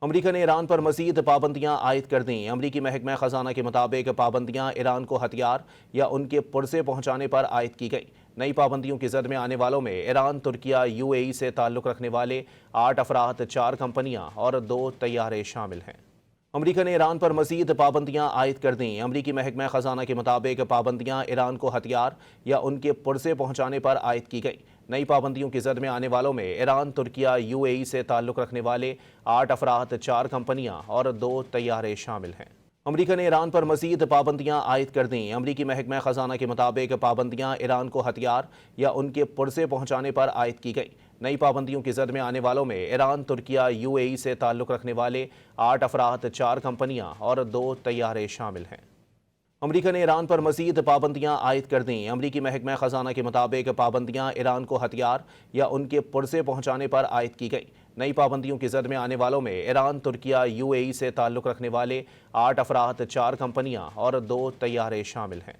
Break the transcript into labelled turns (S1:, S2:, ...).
S1: امریکہ نے ایران پر مزید پابندیاں عائد کر دیں۔ امریکی محکمہ خزانہ کے مطابق پابندیاں ایران کو ہتھیار یا ان کے پرزے پہنچانے پر عائد کی گئیں۔ نئی پابندیوں کی زد میں آنے والوں میں ایران، ترکیہ، UAE سے تعلق رکھنے والے 8 افراد، 4 کمپنیاں اور 2 طیارے شامل ہیں۔ امریکہ نے ایران پر مزید پابندیاں عائد کر دیں۔ امریکی محکمہ خزانہ کے مطابق پابندیاں ایران کو ہتھیار یا ان کے پرزے پہنچانے پر عائد کی گئیں۔ نئی پابندیوں کی زد میں آنے والوں میں ایران، ترکیہ، UAE سے تعلق رکھنے والے 8 افراد، 4 کمپنیاں اور 2 طیارے شامل ہیں۔ امریکہ نے ایران پر مزید پابندیاں عائد کر دیں۔ امریکی محکمہ خزانہ کے مطابق پابندیاں ایران کو ہتھیار یا ان کے پرزے پہنچانے پر عائد کی گئیں۔ نئی پابندیوں کی زد میں آنے والوں میں ایران، ترکیہ، UAE سے تعلق رکھنے والے 8 افراد، 4 کمپنیاں اور 2 طیارے شامل ہیں۔ امریکہ نے ایران پر مزید پابندیاں عائد کر دیں۔ امریکی محکمہ خزانہ کے مطابق پابندیاں ایران کو ہتھیار یا ان کے پرزے پہنچانے پر عائد کی گئیں۔ نئی پابندیوں کی زد میں آنے والوں میں ایران، ترکیہ، UAE سے تعلق رکھنے والے 8 افراد، 4 کمپنیاں اور 2 طیارے شامل ہیں۔